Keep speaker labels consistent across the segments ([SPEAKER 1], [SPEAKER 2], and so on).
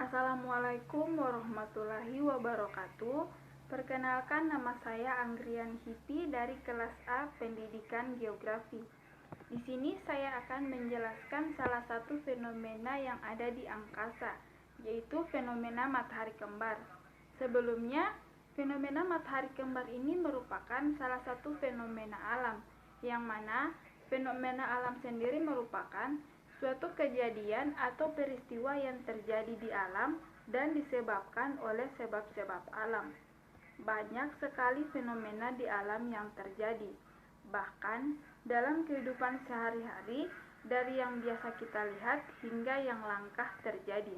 [SPEAKER 1] Assalamualaikum warahmatullahi wabarakatuh. Perkenalkan, nama saya Anggrian Hipi dari kelas A Pendidikan Geografi. Di sini saya akan menjelaskan salah satu fenomena yang ada di angkasa, yaitu fenomena matahari kembar. Sebelumnya, fenomena matahari kembar ini merupakan salah satu fenomena alam, yang mana fenomena alam sendiri merupakan suatu kejadian atau peristiwa yang terjadi di alam dan disebabkan oleh sebab-sebab alam. Banyak sekali fenomena di alam yang terjadi, bahkan dalam kehidupan sehari-hari, dari yang biasa kita lihat hingga yang langka terjadi.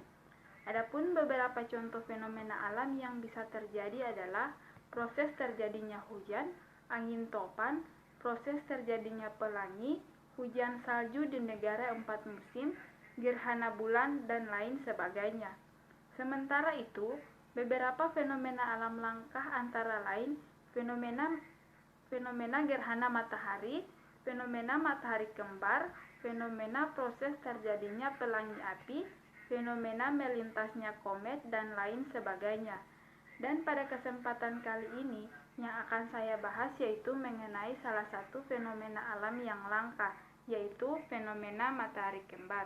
[SPEAKER 1] Adapun beberapa contoh fenomena alam yang bisa terjadi adalah proses terjadinya hujan, angin topan, proses terjadinya pelangi, hujan salju di negara 4 musim, gerhana bulan, dan lain sebagainya. Sementara itu, beberapa fenomena alam langka antara lain fenomena gerhana matahari, fenomena matahari kembar, fenomena proses terjadinya pelangi api, fenomena melintasnya komet, dan lain sebagainya. Dan pada kesempatan kali ini, yang akan saya bahas yaitu mengenai salah satu fenomena alam yang langka, yaitu fenomena matahari kembar.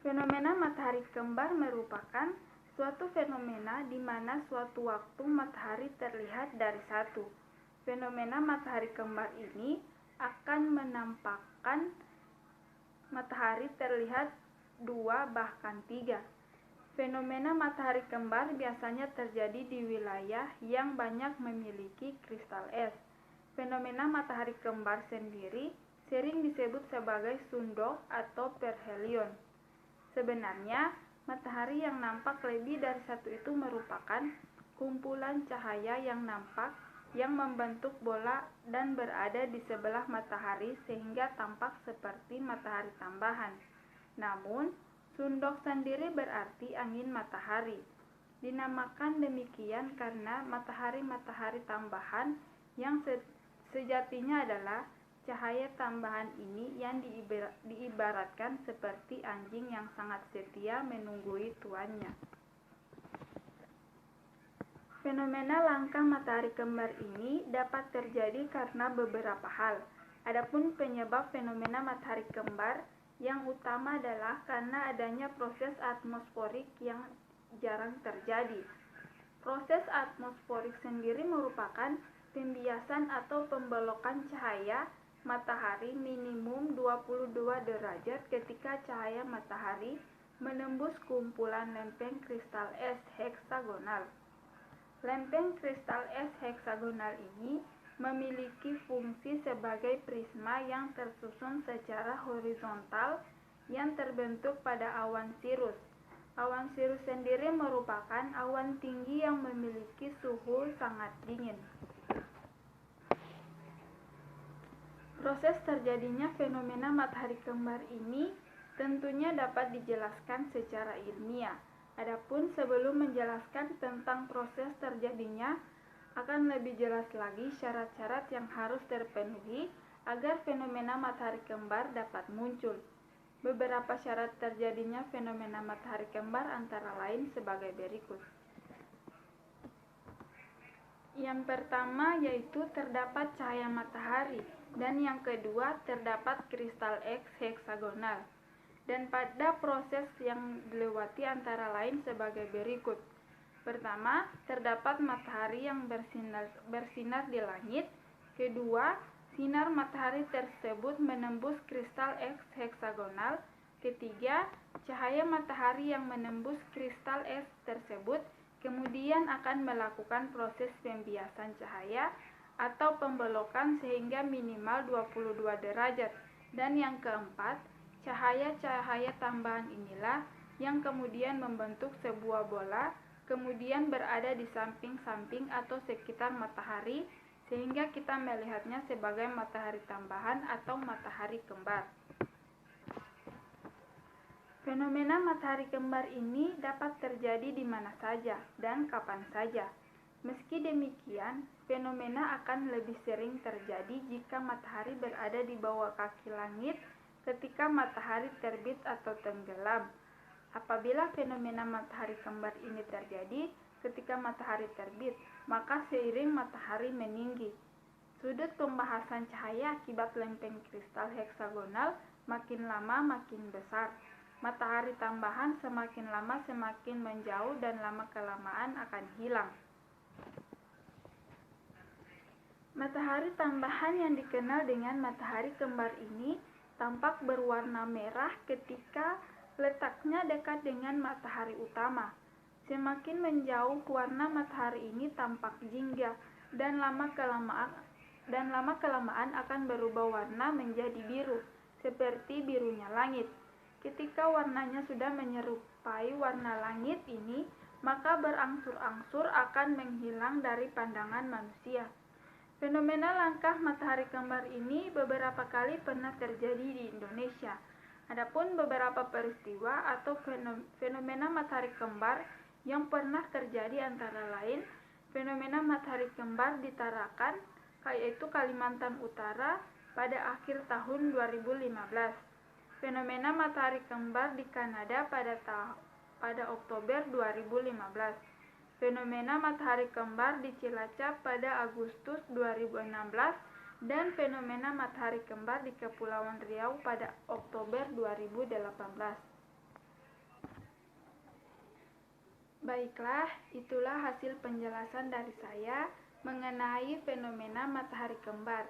[SPEAKER 1] Fenomena matahari kembar merupakan suatu fenomena di mana suatu waktu matahari terlihat dari satu. Fenomena matahari kembar ini akan menampakkan matahari terlihat dua bahkan tiga. Fenomena matahari kembar biasanya terjadi di wilayah yang banyak memiliki kristal es. Fenomena matahari kembar sendiri sering disebut sebagai sundok atau perhelion. Sebenarnya, matahari yang nampak lebih dari satu itu merupakan kumpulan cahaya yang nampak yang membentuk bola dan berada di sebelah matahari sehingga tampak seperti matahari tambahan. Namun, sundok sendiri berarti angin matahari. Dinamakan demikian karena matahari-matahari tambahan yang sejatinya adalah cahaya tambahan ini yang diibaratkan seperti anjing yang sangat setia menunggui tuannya. Fenomena langka matahari kembar ini dapat terjadi karena beberapa hal. Adapun penyebab fenomena matahari kembar yang utama adalah karena adanya proses atmosferik yang jarang terjadi. Proses atmosferik sendiri merupakan pembiasan atau pembelokan cahaya matahari minimum 22 derajat ketika cahaya matahari menembus kumpulan lempeng kristal es heksagonal. Lempeng kristal es heksagonal ini memiliki fungsi sebagai prisma yang tersusun secara horizontal yang terbentuk pada awan sirus. Awan sirus sendiri merupakan awan tinggi yang memiliki suhu sangat dingin. Proses terjadinya fenomena matahari kembar ini tentunya dapat dijelaskan secara ilmiah. Adapun sebelum menjelaskan tentang proses terjadinya, akan lebih jelas lagi syarat-syarat yang harus terpenuhi agar fenomena matahari kembar dapat muncul. Beberapa syarat terjadinya fenomena matahari kembar antara lain sebagai berikut. Yang pertama yaitu terdapat cahaya matahari, dan yang kedua terdapat kristal es heksagonal. Dan pada proses yang dilewati antara lain sebagai berikut. Pertama, terdapat matahari yang bersinar di langit. Kedua, sinar matahari tersebut menembus kristal es heksagonal. Ketiga, cahaya matahari yang menembus kristal es tersebut kemudian akan melakukan proses pembiasan cahaya atau pembelokan sehingga minimal 22 derajat. Dan yang keempat, cahaya-cahaya tambahan inilah yang kemudian membentuk sebuah bola, kemudian berada di samping-samping atau sekitar matahari, sehingga kita melihatnya sebagai matahari tambahan atau matahari kembar. Fenomena matahari kembar ini dapat terjadi di mana saja dan kapan saja. Meski demikian, fenomena akan lebih sering terjadi jika matahari berada di bawah kaki langit ketika matahari terbit atau tenggelam. Apabila fenomena matahari kembar ini terjadi ketika matahari terbit, maka seiring matahari meninggi, sudut pembahasan cahaya akibat lempeng kristal heksagonal makin lama makin besar. Matahari tambahan semakin lama semakin menjauh dan lama-kelamaan akan hilang. Matahari tambahan yang dikenal dengan matahari kembar ini tampak berwarna merah ketika letaknya dekat dengan matahari utama. Semakin menjauh, warna matahari ini tampak jingga dan lama-kelamaan akan berubah warna menjadi biru, seperti birunya langit. Ketika warnanya sudah menyerupai warna langit ini, maka berangsur-angsur akan menghilang dari pandangan manusia. Fenomena langkah matahari kembar ini beberapa kali pernah terjadi di Indonesia. Adapun beberapa peristiwa atau fenomena matahari kembar yang pernah terjadi antara lain fenomena matahari kembar di Tarakan, yaitu Kalimantan Utara pada akhir tahun 2015. Fenomena matahari kembar di Kanada pada Oktober 2015. Fenomena matahari kembar di Cilacap pada Agustus 2016 dan fenomena matahari kembar di Kepulauan Riau pada Oktober 2018. Baiklah, itulah hasil penjelasan dari saya mengenai fenomena matahari kembar.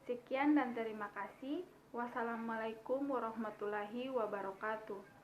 [SPEAKER 1] Sekian dan terima kasih. Wassalamualaikum warahmatullahi wabarakatuh.